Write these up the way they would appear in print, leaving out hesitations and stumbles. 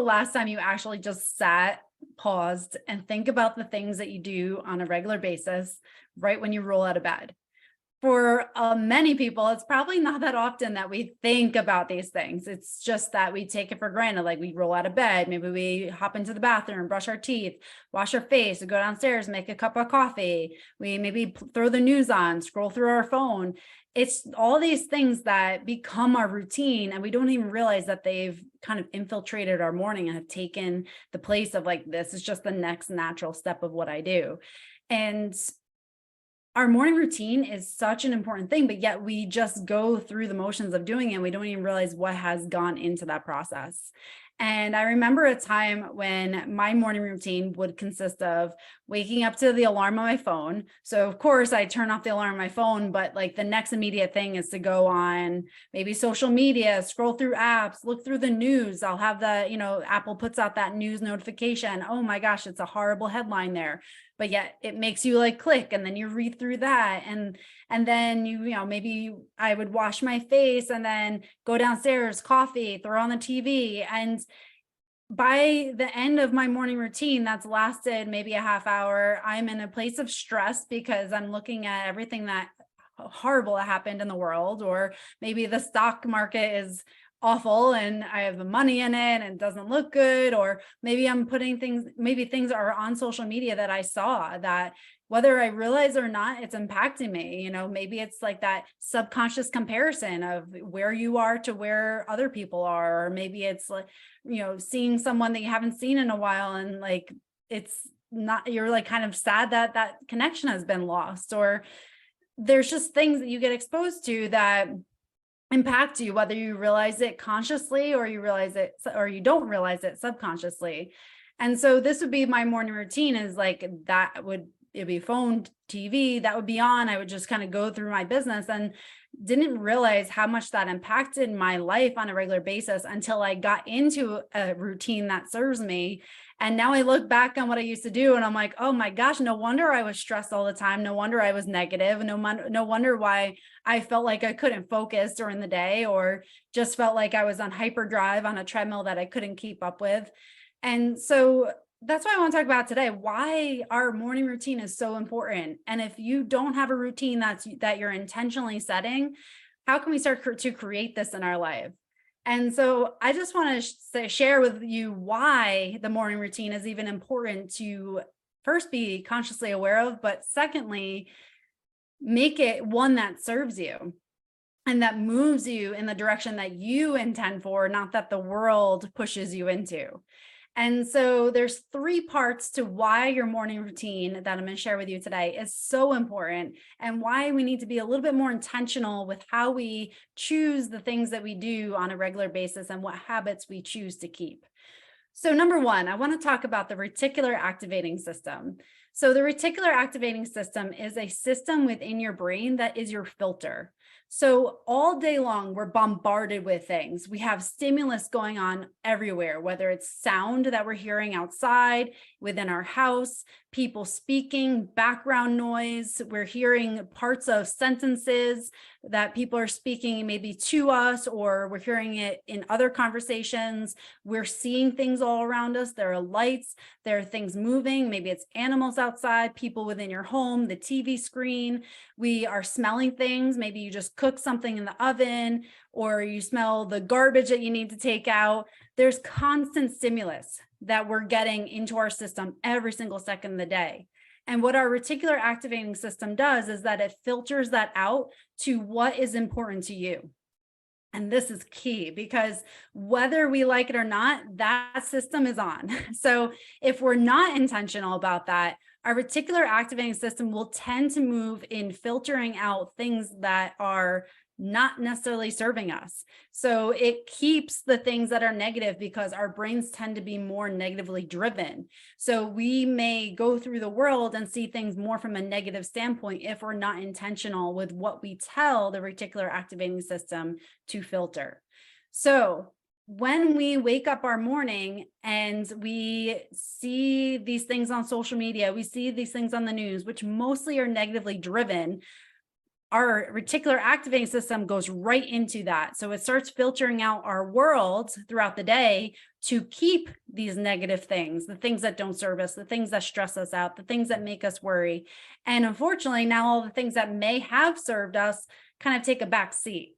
last time you actually just sat, paused, and think about the things that you do on a regular basis right when you roll out of bed? For many people, it's probably not that often that we think about these things. It's just that we take it for granted. Like we roll out of bed, maybe we hop into the bathroom, brush our teeth, wash our face, go downstairs, make a cup of coffee. We maybe throw the news on, scroll through our phone. It's all these things that become our routine, and we don't even realize that they've kind of infiltrated our morning and have taken the place of like, this is just the next natural step of what I do. And our morning routine is such an important thing, but yet we just go through the motions of doing it. We don't even realize what has gone into that process. And I remember a time when my morning routine would consist of waking up to the alarm on my phone. So of course I turn off the alarm on my phone, but like the next immediate thing is to go on maybe social media, scroll through apps, look through the news. I'll have the, Apple puts out that news notification. Oh my gosh, it's a horrible headline there. But yet it makes you like click, and then you read through that. And then maybe I would wash my face and then go downstairs, coffee, throw on the TV. And by the end of my morning routine, that's lasted maybe a half hour, I'm in a place of stress because I'm looking at everything that horrible that happened in the world, or maybe the stock market is awful and I have the money in it and it doesn't look good, or maybe I'm putting maybe things are on social media that I saw that whether I realize or not, it's impacting me. Maybe it's like that subconscious comparison of where you are to where other people are, or maybe it's like, seeing someone that you haven't seen in a while and like, it's not, you're like kind of sad that that connection has been lost, or there's just things that you get exposed to that impact you, whether you realize it consciously or you realize it or you don't realize it subconsciously. And so this would be my morning routine, is like it'd be phone, TV, that would be on. I would just kind of go through my business and didn't realize how much that impacted my life on a regular basis until I got into a routine that serves me. And now I look back on what I used to do and I'm like, oh my gosh, no wonder I was stressed all the time. No wonder I was negative. No wonder why I felt like I couldn't focus during the day, or just felt like I was on hyperdrive on a treadmill that I couldn't keep up with. And so that's what I want to talk about today, why our morning routine is so important. And if you don't have a routine that you're intentionally setting, how can we start to create this in our life? And so I just want to share with you why the morning routine is even important to first be consciously aware of, but secondly, make it one that serves you and that moves you in the direction that you intend for, not that the world pushes you into. And so there's 3 parts to why your morning routine that I'm going to share with you today is so important, and why we need to be a little bit more intentional with how we choose the things that we do on a regular basis and what habits we choose to keep. So number 1, I want to talk about the reticular activating system. So the reticular activating system is a system within your brain that is your filter. So all day long, we're bombarded with things. We have stimulus going on everywhere, whether it's sound that we're hearing outside, within our house, people speaking, background noise. We're hearing parts of sentences that people are speaking maybe to us, or we're hearing it in other conversations. We're seeing things all around us. There are lights, there are things moving. Maybe it's animals outside, people within your home, the TV screen. We are smelling things. Maybe you just cook something in the oven, or you smell the garbage that you need to take out. There's constant stimulus that we're getting into our system every single second of the day. And what our reticular activating system does is that it filters that out to what is important to you. And this is key, because whether we like it or not, that system is on. So if we're not intentional about that, our reticular activating system will tend to move in filtering out things that are not necessarily serving us. So it keeps the things that are negative, because our brains tend to be more negatively driven. So we may go through the world and see things more from a negative standpoint if we're not intentional with what we tell the reticular activating system to filter. So when we wake up our morning and we see these things on social media, we see these things on the news, which mostly are negatively driven, our reticular activating system goes right into that. So it starts filtering out our world throughout the day to keep these negative things, the things that don't serve us, the things that stress us out, the things that make us worry. And unfortunately, now all the things that may have served us kind of take a back seat.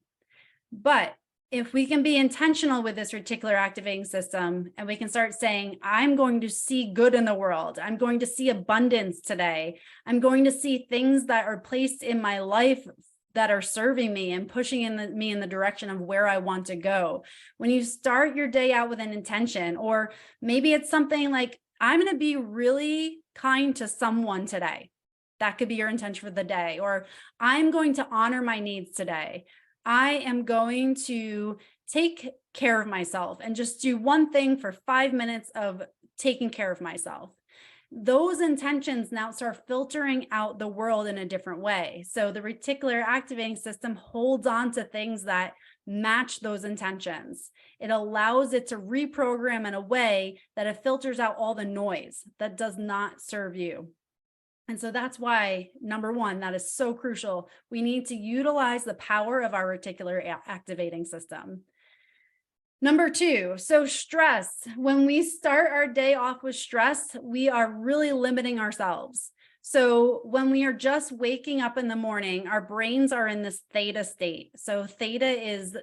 But if we can be intentional with this reticular activating system and we can start saying, I'm going to see good in the world, I'm going to see abundance today, I'm going to see things that are placed in my life that are serving me and pushing me in the direction of where I want to go. When you start your day out with an intention, or maybe it's something like, I'm going to be really kind to someone today. That could be your intention for the day. Or I'm going to honor my needs today. I am going to take care of myself and just do one thing for 5 minutes of taking care of myself. Those intentions now start filtering out the world in a different way. So the reticular activating system holds on to things that match those intentions. It allows it to reprogram in a way that it filters out all the noise that does not serve you. And so that's why, number one, that is so crucial. We need to utilize the power of our reticular activating system. Number two, so stress. When we start our day off with stress, we are really limiting ourselves. So when we are just waking up in the morning, our brains are in this theta state. So theta is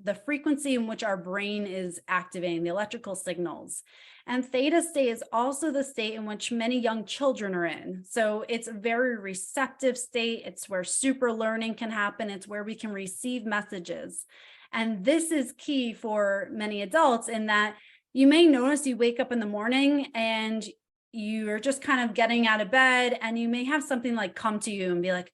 the frequency in which our brain is activating the electrical signals. And theta state is also the state in which many young children are in. So it's a very receptive state. It's where super learning can happen. It's where we can receive messages. And this is key for many adults in that you may notice you wake up in the morning and you're just kind of getting out of bed and you may have something like come to you and be like,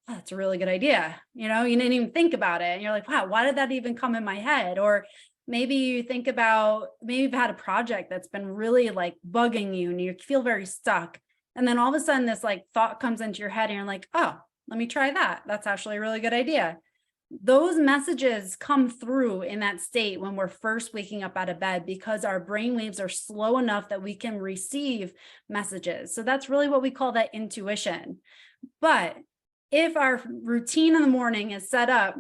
oh, that's a really good idea. You didn't even think about it. And you're like, wow, why did that even come in my head? Or maybe you think about, maybe you've had a project that's been really like bugging you and you feel very stuck. And then all of a sudden this like thought comes into your head and you're like, oh, let me try that. That's actually a really good idea. Those messages come through in that state when we're first waking up out of bed because our brain waves are slow enough that we can receive messages. So that's really what we call that intuition. But if our routine in the morning is set up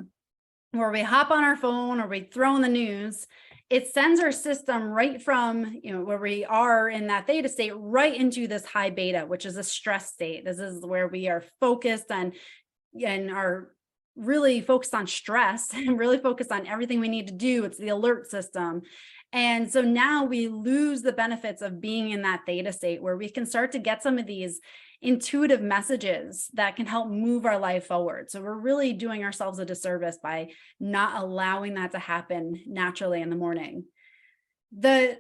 where we hop on our phone or we throw in the news, it sends our system right from, where we are in that theta state right into this high beta, which is a stress state. This is where we are focused and are really focused on stress and really focused on everything we need to do. It's the alert system. And so now we lose the benefits of being in that theta state where we can start to get some of these intuitive messages that can help move our life forward. So we're really doing ourselves a disservice by not allowing that to happen naturally in the morning. The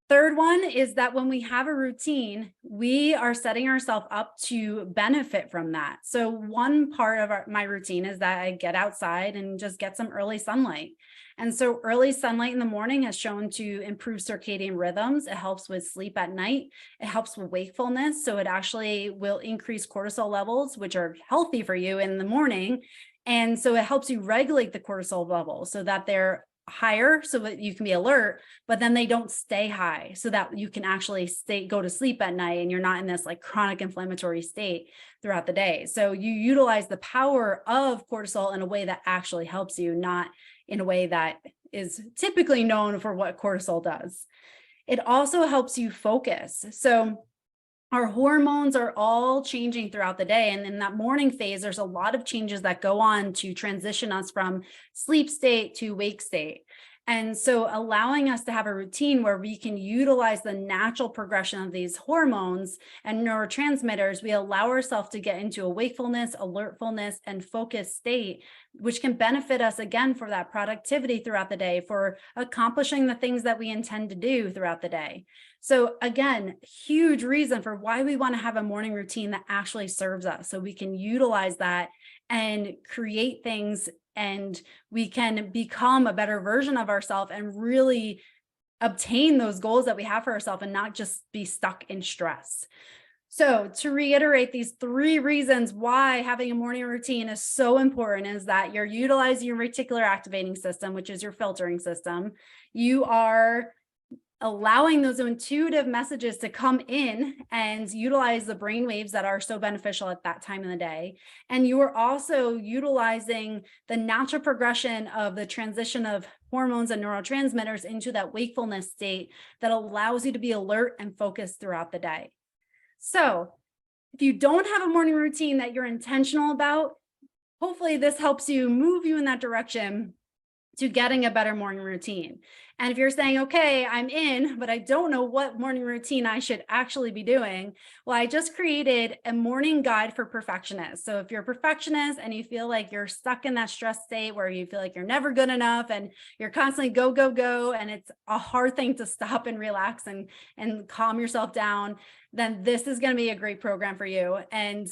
third one is that when we have a routine, we are setting ourselves up to benefit from that. So one part of my routine is that I get outside and just get some early sunlight. And so early sunlight in the morning has shown to improve circadian rhythms. It helps with sleep at night. It helps with wakefulness. So it actually will increase cortisol levels, which are healthy for you in the morning. And so it helps you regulate the cortisol levels so that they're higher so that you can be alert, but then they don't stay high so that you can actually go to sleep at night and you're not in this like chronic inflammatory state throughout the day. So you utilize the power of cortisol in a way that actually helps you, not in a way that is typically known for what cortisol does. It also helps you focus. So our hormones are all changing throughout the day. And in that morning phase, there's a lot of changes that go on to transition us from sleep state to wake state. And so allowing us to have a routine where we can utilize the natural progression of these hormones and neurotransmitters, we allow ourselves to get into a wakefulness, alertfulness, and focused state, which can benefit us again for that productivity throughout the day, for accomplishing the things that we intend to do throughout the day. So again, huge reason for why we want to have a morning routine that actually serves us, so we can utilize that and create things and we can become a better version of ourselves and really obtain those goals that we have for ourselves and not just be stuck in stress. So to reiterate, these 3 reasons why having a morning routine is so important is that you're utilizing your reticular activating system, which is your filtering system. You are allowing those intuitive messages to come in and utilize the brain waves that are so beneficial at that time of the day. And you are also utilizing the natural progression of the transition of hormones and neurotransmitters into that wakefulness state that allows you to be alert and focused throughout the day. So if you don't have a morning routine that you're intentional about, hopefully this helps you move you in that direction to getting a better morning routine. And if you're saying, okay, I'm in, but I don't know what morning routine I should actually be doing, well, I just created a morning guide for perfectionists. So if you're a perfectionist and you feel like you're stuck in that stress state where you feel like you're never good enough and you're constantly go, go, go, and it's a hard thing to stop and relax and calm yourself down, then this is going to be a great program for you, and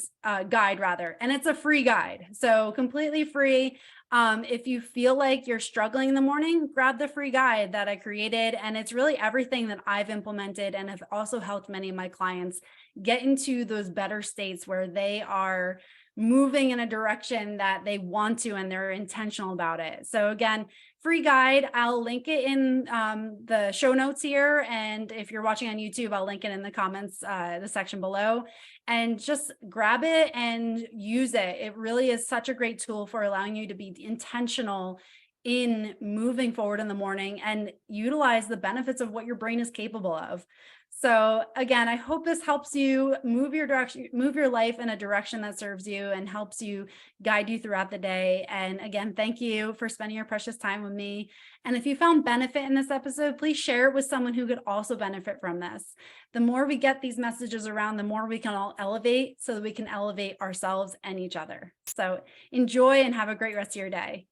guide rather. And it's a free guide. So completely free. If you feel like you're struggling in the morning, grab the free guide that I created. And it's really everything that I've implemented and have also helped many of my clients get into those better states where they are moving in a direction that they want to and they're intentional about it. So again, free guide, I'll link it in the show notes here. And if you're watching on YouTube, I'll link it in the comments, the section below, and just grab it and use it. It really is such a great tool for allowing you to be intentional in moving forward in the morning and utilize the benefits of what your brain is capable of. So again, I hope this helps you move your life in a direction that serves you and helps you guide you throughout the day. And again, thank you for spending your precious time with me. And if you found benefit in this episode, please share it with someone who could also benefit from this. The more we get these messages around, the more we can all elevate so that we can elevate ourselves and each other. So enjoy and have a great rest of your day.